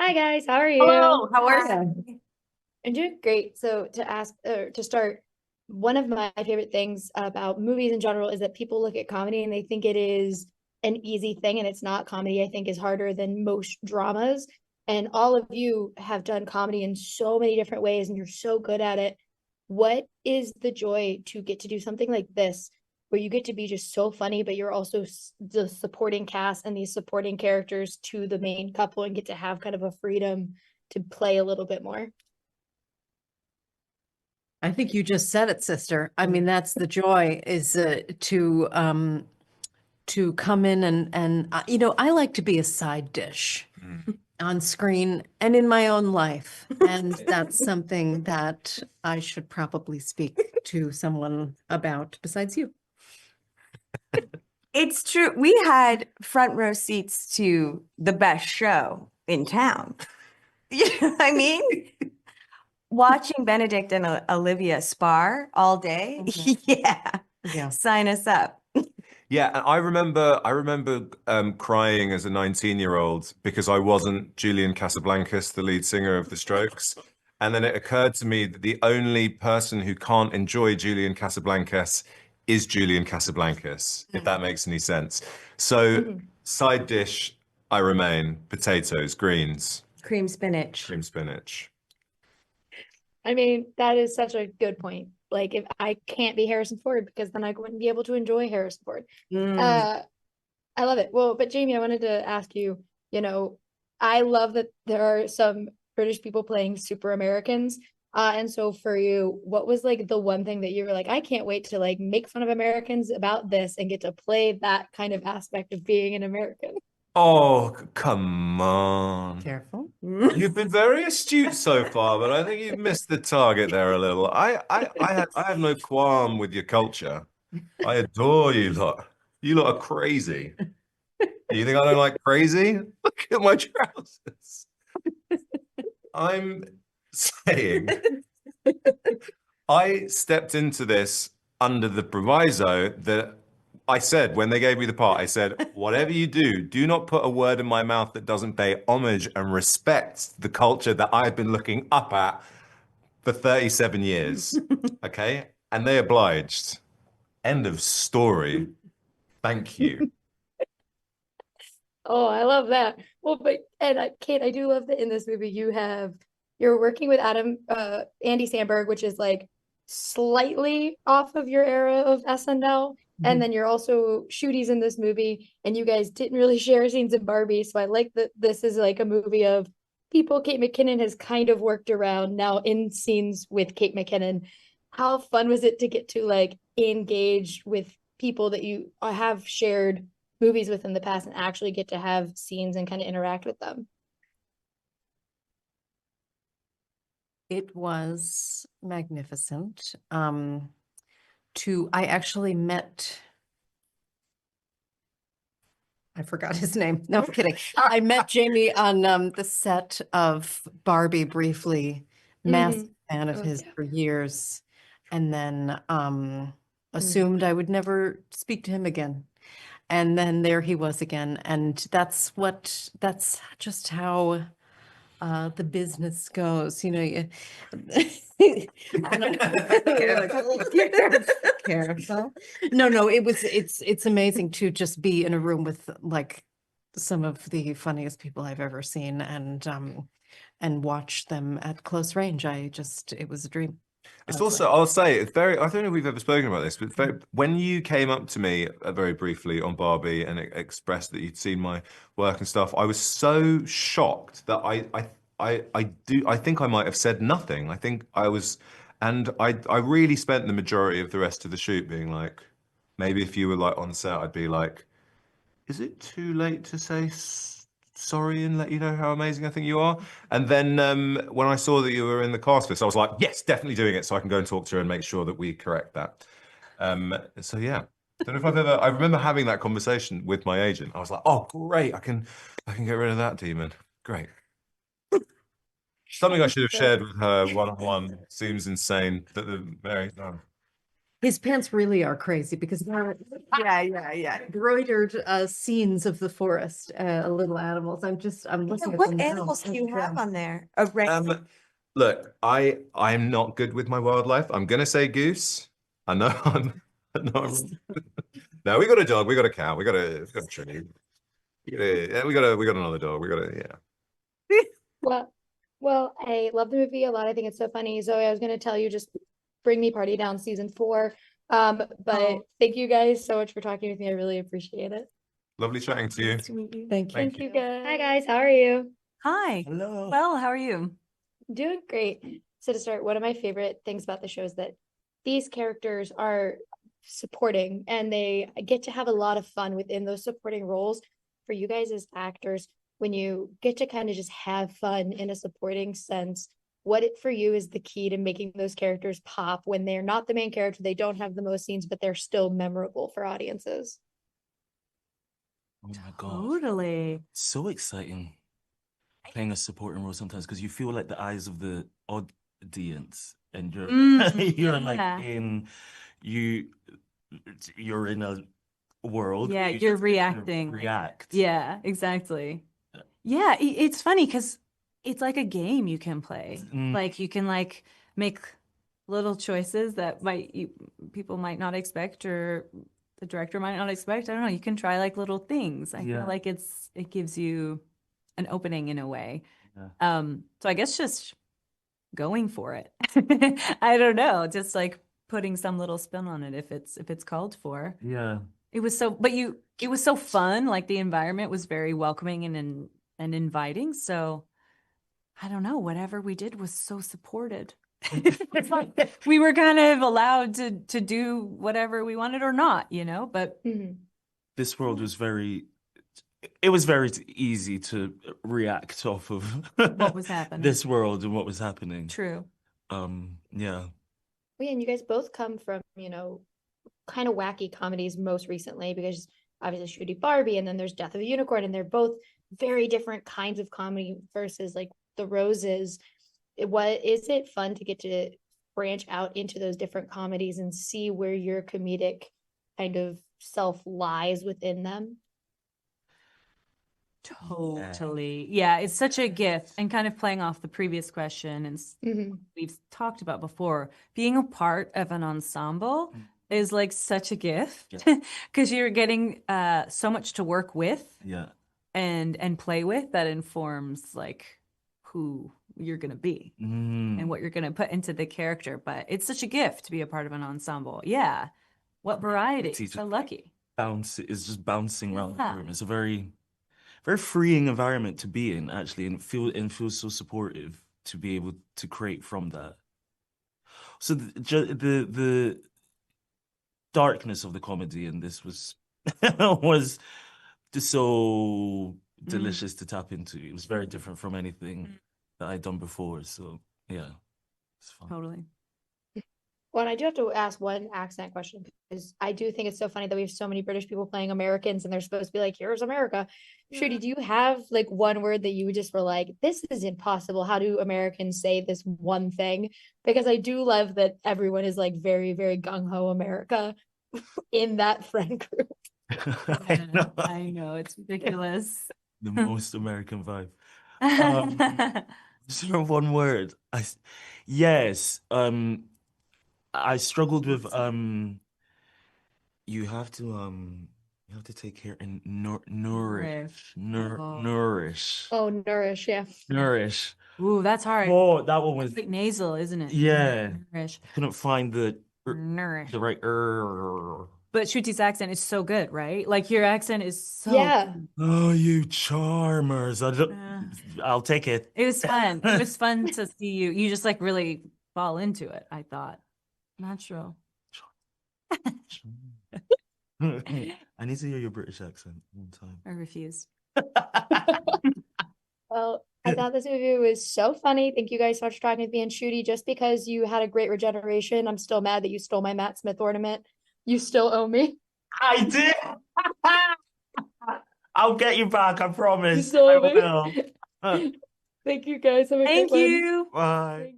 Hi guys, how are you? Hello, how are you? I'm doing great. So to start, one of my favorite things about movies in general is that people look at comedy and they think it is an easy thing, and it's not. Comedy, I think, is harder than most dramas. And all of you have done comedy in so many different ways, and you're so good at it. What is the joy to get to do something like this, where you get to be just so funny, but you're also the supporting cast and these supporting characters to the main couple and get to have kind of a freedom to play a little bit more? I think you just said it, sister. I mean, that's the joy is to come in and I like to be a side dish on screen and in my own life. And that's something that I should probably speak to someone about besides you. It's true. We had front row seats to the best show in town. You know what I mean? Watching Benedict and Olivia spar all day. Yeah. Yeah. Sign us up. Yeah, and I remember crying as a 19-year-old because I wasn't Julian Casablancas, the lead singer of The Strokes. And then it occurred to me that the only person who can't enjoy Julian Casablancas is Julian Casablancas, if that makes any sense. So side dish, I remain potatoes, greens, Cream spinach. cream spinach. I mean, that is such a good point. Like, if I can't be Harrison Ford, because then I wouldn't be able to enjoy Harrison Ford. Mm. Uh, I love it. Well, but Jamie, I wanted to ask you, I love that there are some British people playing super Americans. And so for you, what was like the one thing that you were like, I can't wait to like make fun of Americans about this and get to play that kind of aspect of being an American? Oh, come on. Careful. You've been very astute so far, but I think you've missed the target there a little. I have no qualm with your culture. I adore you lot. You lot are crazy. You think I don't like crazy? Look at my trousers. I'm saying I stepped into this under the proviso that I said when they gave me the part, I said, whatever you do, do not put a word in my mouth that doesn't pay homage and respect the culture that I've been looking up at for 37 years. Okay? And they obliged. End of story. Thank you. Oh, I love that. Well, but and Kate, I do love that in this movie you're working with Andy Samberg, which is like slightly off of your era of SNL. And then you're also Shooties in this movie, and you guys didn't really share scenes in Barbie. So I like that this is like a movie of people Kate McKinnon has kind of worked around now in scenes with Kate McKinnon. How fun was it to get to like engage with people that you have shared movies within the past and actually get to have scenes and kind of interact with them? It was magnificent. I actually met, I forgot his name. No, I'm kidding. I met Jamie on the set of Barbie briefly, massive fan of Oh, his yeah. for years, and then assumed I would never speak to him again. And then there he was again. And that's just how the business goes, I don't careful. No, it's amazing to just be in a room with like some of the funniest people I've ever seen and watch them at close range. It was a dream. It's honestly. also, I'll say, it's very, I don't know if we've ever spoken about this, but when you came up to me very briefly on Barbie and expressed that you'd seen my work and stuff, I was so shocked that I think I might have said nothing. I think I was, and I really spent the majority of the rest of the shoot being like, maybe if you were like on set, I'd be like, is it too late to say sorry and let you know how amazing I think you are? And then when I saw that you were in the cast list, I was like, yes, definitely doing it so I can go and talk to her and make sure that we correct that. So yeah. Don't know if I remember having that conversation with my agent. I was like, oh great, I can get rid of that demon. Great. Something I should have shared with her one-on-one seems insane that the very no. His pants really are crazy because they're Yeah. embroidered scenes of the forest, little animals. I'm looking at What them now. animals do you have Yeah. on there? A Look, I'm not good with my wildlife. I'm gonna say goose. I know No, we got a dog, we got a cat, we got a tree. We got another dog. Yeah. Well, I love the movie a lot. I think it's so funny. Zoe, I was going to tell you, just bring me Party Down season 4. But thank you guys so much for talking with me. I really appreciate it. Lovely chatting to you. Nice to meet you. Thank you. Thank you guys. Hi guys, how are you? Hi. Hello. Well, how are you? Doing great. So to start, one of my favorite things about the show is that these characters are supporting and they get to have a lot of fun within those supporting roles. For you guys as actors, when you get to kind of just have fun in a supporting sense, for you is the key to making those characters pop when they're not the main character, they don't have the most scenes, but they're still memorable for audiences? Oh my God. Totally. So exciting playing a supporting role sometimes because you feel like the eyes of the audience and you're you're like yeah. you're in a world Yeah, where you you're just kind of reacting. react. Yeah, exactly. Yeah, it's funny because it's like a game you can play. Like you can like make little choices that people might not expect or the director might not expect. I don't know. You can try like little things. I feel like it gives you an opening in a way. Yeah. So I guess just going for it. I don't know, just like putting some little spin on it if it's called for. Yeah. It was so fun. Like the environment was very welcoming and inviting. So I don't know, whatever we did was so supported. It's like we were kind of allowed to do whatever we wanted or not, but This world was very easy to react off of what was happening. this world and what was happening. True. Yeah. Well, yeah, and you guys both come from, kind of wacky comedies most recently, because obviously Shooty Barbie and then there's Death of a Unicorn, and they're both very different kinds of comedy versus like The Roses. Is it fun to get to branch out into those different comedies and see where your comedic kind of self lies within them? Totally. Yeah, it's such a gift. And kind of playing off the previous question and we've talked about before, being a part of an ensemble is like such a gift because you're getting so much to work with and play with that informs like who you're going to be and what you're going to put into the character. But it's such a gift to be a part of an ensemble. Yeah. What variety. So lucky. Is just bouncing around the room. It's a very freeing environment to be in, actually, and feel so supportive to be able to create from that. So the darkness of the comedy in this was was just so delicious to tap into. It was very different from anything that I'd done before. So yeah, it's fun. Totally. Well, and I do have to ask one accent question because I do think it's so funny that we have so many British people playing Americans and they're supposed to be like, here's America. Shooty, do you have like one word that you just were like, this is impossible? How do Americans say this one thing? Because I do love that everyone is like very, very gung-ho America in that friend group. I know, it's ridiculous. The most American vibe. So one word. I struggled with you have to take care and nourish. Oh, nourish, yeah. Nourish. Ooh, that's hard. Oh, that one was It's like nasal, isn't it? yeah. Nourish. Couldn't find the Nourish. right But Shruti's accent is so good, right? Like your accent is so Yeah. Oh, you charmers. I'll take it. It was fun. It was fun to see you. You just like really fall into it, I thought. Natural. I need to hear your British accent one time. I refuse. Well, I thought this movie was so funny. Thank you guys so much for talking with me. And Shooty, just because you had a great regeneration, I'm still mad that you stole my Matt Smith ornament. You still owe me. I did. I'll get you back, I promise. You I stole me. will. Thank you guys. Have a Thank great one. you. Bye.